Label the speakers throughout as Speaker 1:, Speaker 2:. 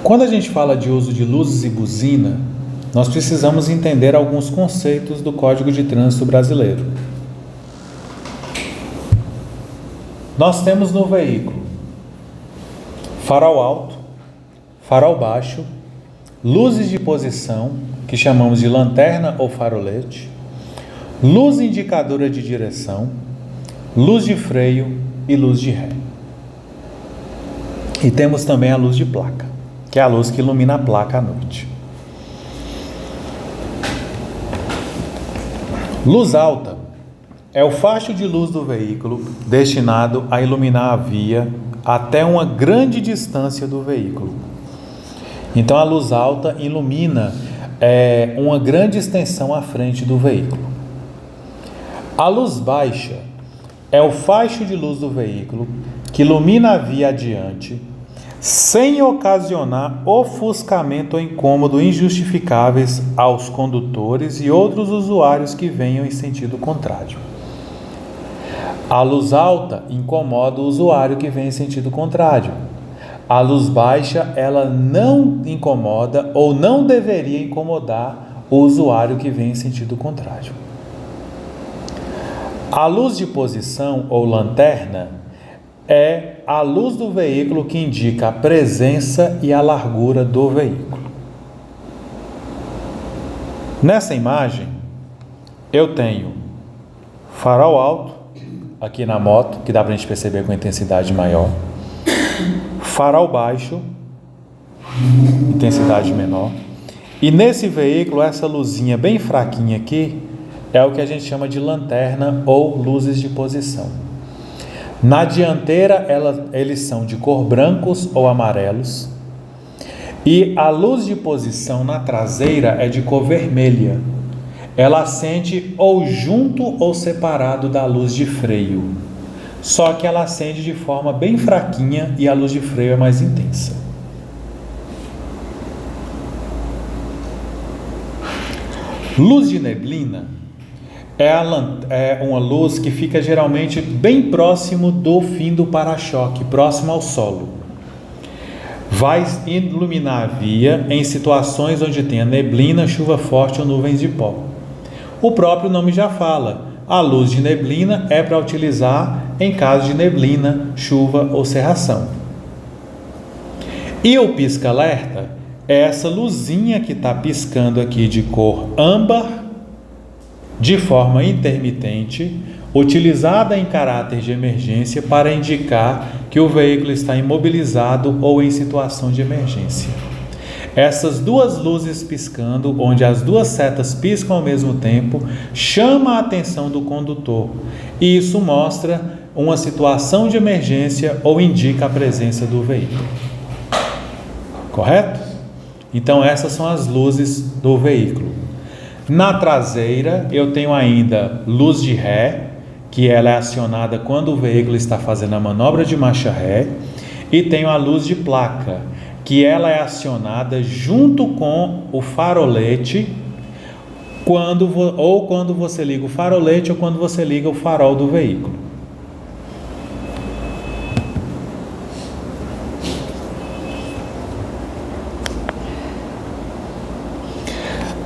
Speaker 1: Quando a gente fala de uso de luzes e buzina, nós precisamos entender alguns conceitos do Código de Trânsito Brasileiro. Nós temos no veículo farol alto, farol baixo, luzes de posição, que chamamos de lanterna ou farolete, luz indicadora de direção, luz de freio e luz de ré. E temos também a luz de placa, que é a luz que ilumina a placa à noite. Luz alta é o facho de luz do veículo destinado a iluminar a via até uma grande distância do veículo. Então a luz alta ilumina uma grande extensão à frente do veículo. A luz baixa é o facho de luz do veículo que ilumina a via adiante, sem ocasionar ofuscamento ou incômodo injustificáveis aos condutores e outros usuários que venham em sentido contrário. A luz alta incomoda o usuário que vem em sentido contrário. A luz baixa, ela não incomoda ou não deveria incomodar o usuário que vem em sentido contrário. A luz de posição ou lanterna é a luz do veículo que indica a presença e a largura do veículo. Nessa imagem, eu tenho farol alto, aqui na moto, que dá para a gente perceber com intensidade maior, farol baixo, intensidade menor, e nesse veículo, essa luzinha bem fraquinha aqui, é o que a gente chama de lanterna ou luzes de posição. Na dianteira, eles são de cor brancos ou amarelos, e a luz de posição na traseira é de cor vermelha. Ela acende ou junto ou separado da luz de freio, só que ela acende de forma bem fraquinha e a luz de freio é mais intensa. Luz de neblina é uma luz que fica geralmente bem próximo do fim do para-choque, próximo ao solo. Vai iluminar a via em situações onde tenha neblina, chuva forte ou nuvens de pó. O próprio nome já fala, a luz de neblina é para utilizar em caso de neblina, chuva ou cerração. E o pisca-alerta é essa luzinha que está piscando aqui de cor âmbar, de forma intermitente, utilizada em caráter de emergência para indicar que o veículo está imobilizado ou em situação de emergência. Essas duas luzes piscando, onde as duas setas piscam ao mesmo tempo, chama a atenção do condutor, e isso mostra uma situação de emergência ou indica a presença do veículo. Correto? Então essas são as luzes do veículo. Na traseira, eu tenho ainda luz de ré, que ela é acionada quando o veículo está fazendo a manobra de marcha ré, e tenho a luz de placa, que ela é acionada junto com o farolete, quando você liga o farolete ou quando você liga o farol do veículo.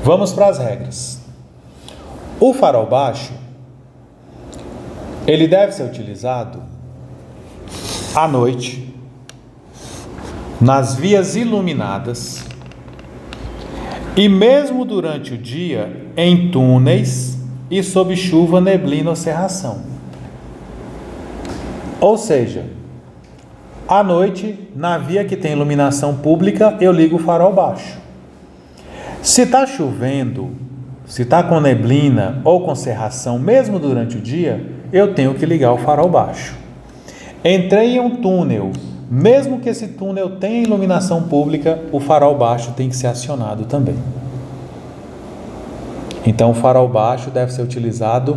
Speaker 1: Vamos para as regras. O farol baixo, ele deve ser utilizado à noite, nas vias iluminadas e mesmo durante o dia em túneis e sob chuva, neblina ou cerração. Ou seja, à noite, na via que tem iluminação pública, eu ligo o farol baixo. Se está chovendo, se está com neblina ou com cerração, mesmo durante o dia, eu tenho que ligar o farol baixo. Entrei em um túnel, mesmo que esse túnel tenha iluminação pública, o farol baixo tem que ser acionado também. Então o farol baixo deve ser utilizado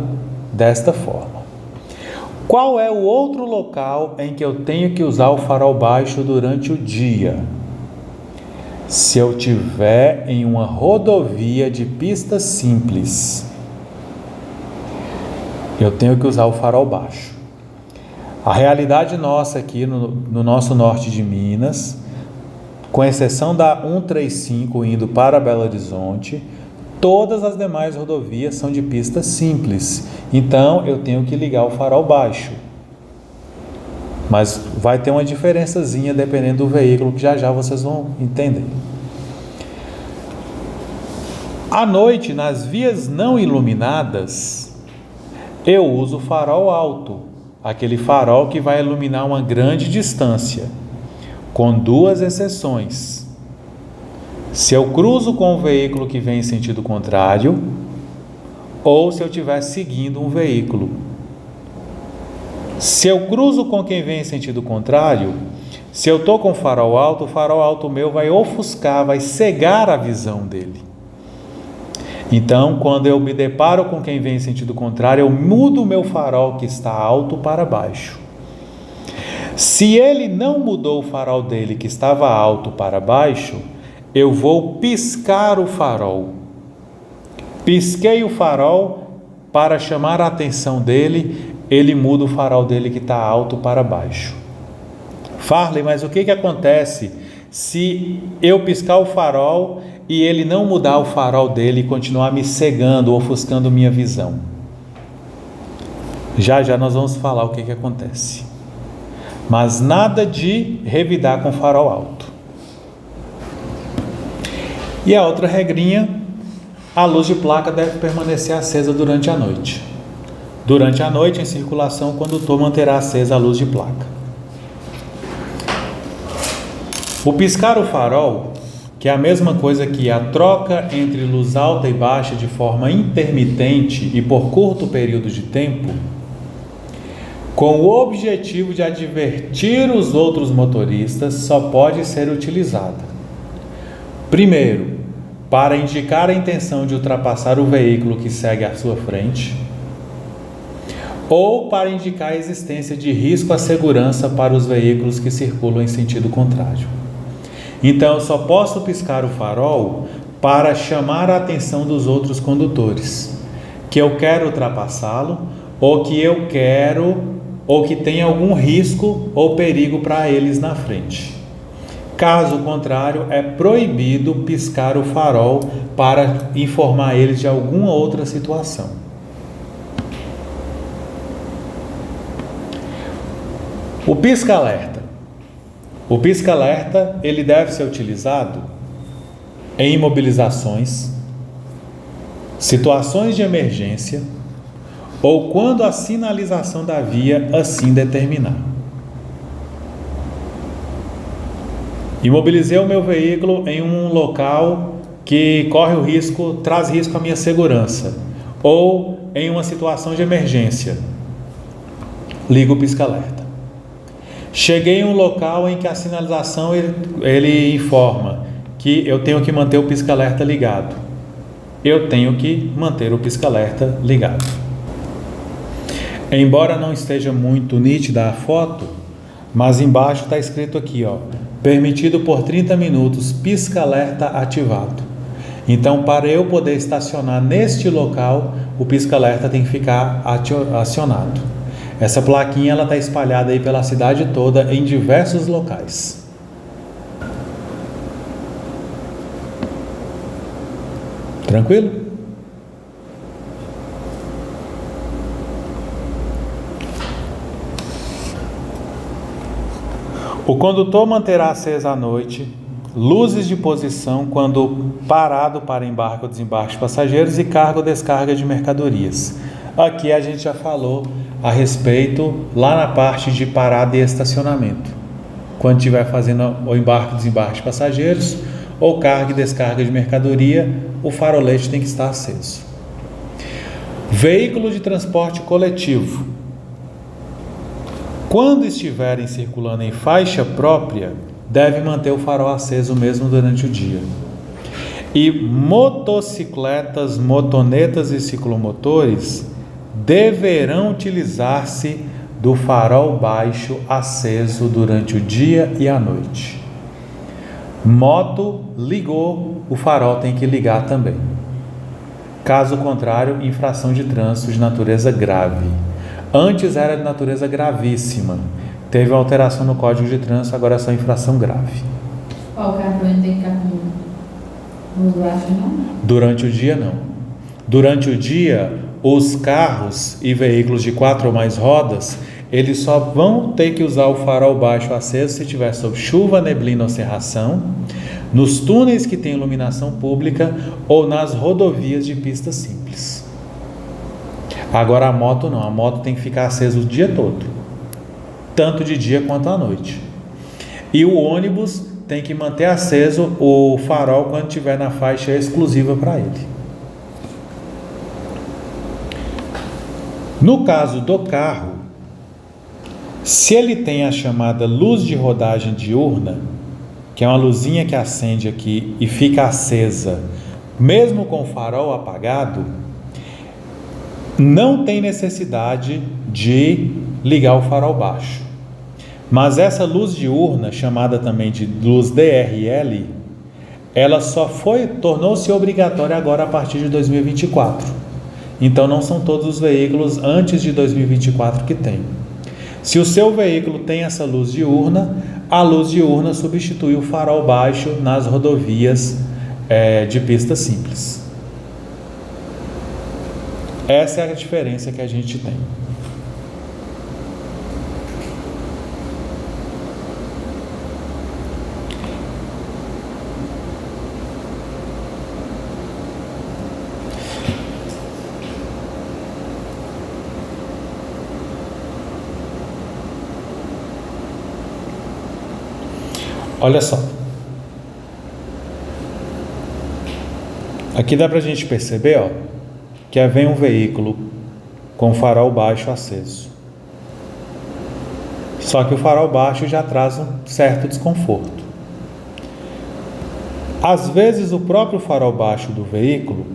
Speaker 1: desta forma. Qual é o outro local em que eu tenho que usar o farol baixo durante o dia? Se eu estiver em uma rodovia de pista simples, eu tenho que usar o farol baixo. A realidade nossa aqui no nosso norte de Minas, com exceção da 135 indo para Belo Horizonte, todas as demais rodovias são de pista simples. Então eu tenho que ligar o farol baixo. Mas vai ter uma diferençazinha dependendo do veículo, que já já vocês vão entender. À noite, nas vias não iluminadas, eu uso o farol alto, aquele farol que vai iluminar uma grande distância, com duas exceções. Se eu cruzo com um veículo que vem em sentido contrário, ou se eu estiver seguindo um veículo. Se eu cruzo com quem vem em sentido contrário, se eu estou com o farol alto meu vai ofuscar, vai cegar a visão dele. Então, quando eu me deparo com quem vem em sentido contrário, eu mudo o meu farol que está alto para baixo. Se ele não mudou o farol dele que estava alto para baixo, eu vou piscar o farol. Pisquei o farol para chamar a atenção dele, ele muda o farol dele que está alto para baixo. Farley, mas o que acontece se eu piscar o farol e ele não mudar o farol dele e continuar me cegando, ofuscando minha visão? Já já nós vamos falar o que acontece. Mas nada de revidar com farol alto. E a outra regrinha, a luz de placa deve permanecer acesa durante a noite. Durante a noite, em circulação, o condutor manterá acesa a luz de placa. O piscar o farol, que é a mesma coisa que a troca entre luz alta e baixa de forma intermitente e por curto período de tempo, com o objetivo de advertir os outros motoristas, só pode ser utilizada. Primeiro, para indicar a intenção de ultrapassar o veículo que segue à sua frente, ou para indicar a existência de risco à segurança para os veículos que circulam em sentido contrário. Então, eu só posso piscar o farol para chamar a atenção dos outros condutores, que eu quero ultrapassá-lo, ou que eu quero, ou que tem algum risco ou perigo para eles na frente. Caso contrário, é proibido piscar o farol para informar eles de alguma outra situação. O pisca-alerta. O pisca-alerta, ele deve ser utilizado em imobilizações, situações de emergência ou quando a sinalização da via assim determinar. Imobilizei o meu veículo em um local que corre o risco, traz risco à minha segurança, ou em uma situação de emergência. Ligo o pisca-alerta. Cheguei em um local em que a sinalização ele informa que eu tenho que manter o pisca-alerta ligado. Eu tenho que manter o pisca-alerta ligado. Embora não esteja muito nítida a foto, mas embaixo está escrito aqui, permitido por 30 minutos, pisca-alerta ativado. Então, para eu poder estacionar neste local, o pisca-alerta tem que ficar acionado. Essa plaquinha está espalhada aí pela cidade toda, em diversos locais. Tranquilo? O condutor manterá acesa à noite luzes de posição quando parado para embarque ou desembarque de passageiros e carga ou descarga de mercadorias. Aqui a gente já falou a respeito lá na parte de parada e estacionamento. Quando estiver fazendo o embarque ou desembarque de passageiros ou carga e descarga de mercadoria, o farolete tem que estar aceso. Veículo de transporte coletivo. Quando estiverem circulando em faixa própria, deve manter o farol aceso mesmo durante o dia. E motocicletas, motonetas e ciclomotores deverão utilizar-se do farol baixo aceso durante o dia e a noite. Moto ligou, o farol tem que ligar também. Caso contrário, infração de trânsito de natureza grave. Antes era de natureza gravíssima. Teve uma alteração no Código de Trânsito, agora é só infração grave.
Speaker 2: Qual carro tem que ficar com luz baixa, não?
Speaker 1: Durante o dia, não. Durante o dia, os carros e veículos de 4 ou mais rodas, eles só vão ter que usar o farol baixo aceso se tiver sob chuva, neblina ou cerração, nos túneis que tem iluminação pública ou nas rodovias de pista simples. Agora a moto não, a moto tem que ficar acesa o dia todo, tanto de dia quanto à noite. E o ônibus tem que manter aceso o farol quando estiver na faixa exclusiva para ele. No caso do carro, se ele tem a chamada luz de rodagem diurna, que é uma luzinha que acende aqui e fica acesa, mesmo com o farol apagado, não tem necessidade de ligar o farol baixo. Mas essa luz diurna, chamada também de luz DRL, ela tornou-se obrigatória agora a partir de 2024. Então não são todos os veículos antes de 2024 que tem. Se o seu veículo tem essa luz diurna, a luz diurna substitui o farol baixo nas rodovias de pista simples. Essa é a diferença que a gente tem. Olha só, aqui dá para a gente perceber, ó, que vem um veículo com farol baixo aceso. Só que o farol baixo já traz um certo desconforto. Às vezes o próprio farol baixo do veículo,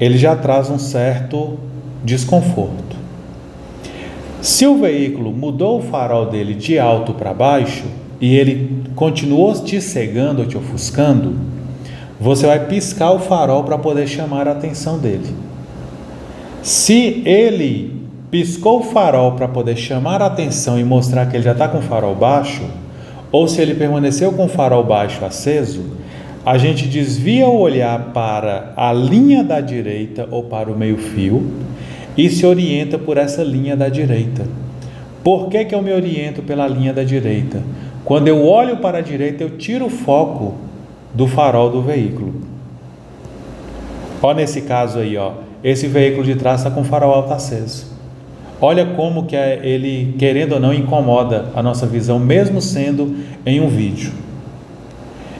Speaker 1: ele já traz um certo desconforto. Se o veículo mudou o farol dele de alto para baixo, e ele continuou te cegando ou te ofuscando, você vai piscar o farol para poder chamar a atenção dele. Se ele piscou o farol para poder chamar a atenção e mostrar que ele já está com o farol baixo, ou se ele permaneceu com o farol baixo aceso, a gente desvia o olhar para a linha da direita ou para o meio-fio e se orienta por essa linha da direita. Por que eu me oriento pela linha da direita? Quando eu olho para a direita, eu tiro o foco do farol do veículo. Olha nesse caso aí, ó, esse veículo de trás está com o farol alto aceso. Olha como que ele, querendo ou não, incomoda a nossa visão, mesmo sendo em um vídeo.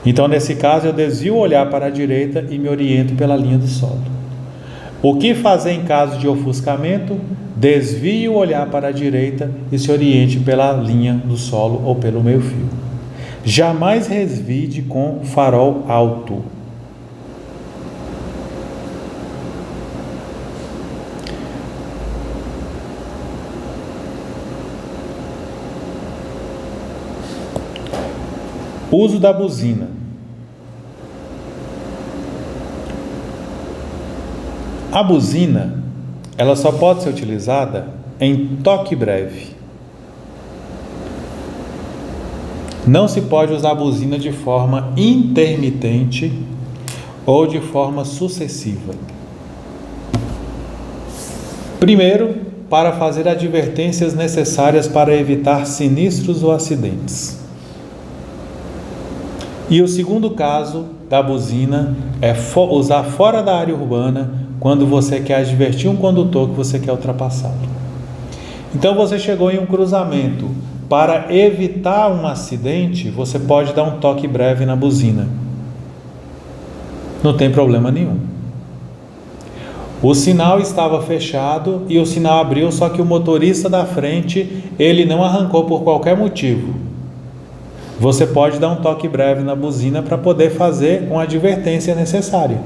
Speaker 1: Então, nesse caso, eu desvio o olhar para a direita e me oriento pela linha do solo. O que fazer em caso de ofuscamento? Desvie o olhar para a direita e se oriente pela linha do solo ou pelo meio-fio. Jamais resvide com farol alto. Uso da buzina. A buzina, ela só pode ser utilizada em toque breve. Não se pode usar a buzina de forma intermitente ou de forma sucessiva. Primeiro, para fazer advertências necessárias para evitar sinistros ou acidentes. E o segundo caso da buzina é usar fora da área urbana, quando você quer advertir um condutor que você quer ultrapassá-lo. Então você chegou em um cruzamento. Para evitar um acidente, você pode dar um toque breve na buzina. Não tem problema nenhum. O sinal estava fechado e o sinal abriu, só que o motorista da frente, ele não arrancou por qualquer motivo. Você pode dar um toque breve na buzina para poder fazer uma advertência necessária.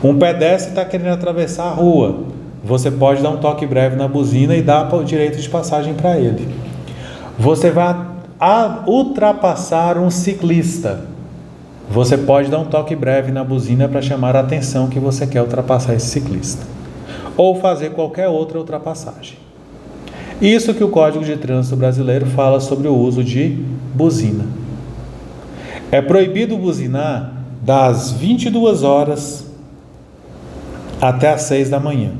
Speaker 1: Um pedestre está querendo atravessar a rua, você pode dar um toque breve na buzina e dar o direito de passagem para ele. Você vai ultrapassar um ciclista, você pode dar um toque breve na buzina para chamar a atenção que você quer ultrapassar esse ciclista, ou fazer qualquer outra ultrapassagem. Isso que o Código de Trânsito Brasileiro fala sobre o uso de buzina. É proibido buzinar das 22 horas até as 6 da manhã.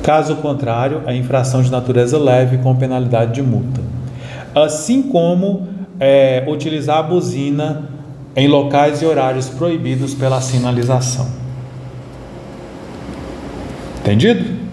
Speaker 1: Caso contrário, é infração de natureza leve com penalidade de multa. Assim como utilizar a buzina em locais e horários proibidos pela sinalização. Entendido?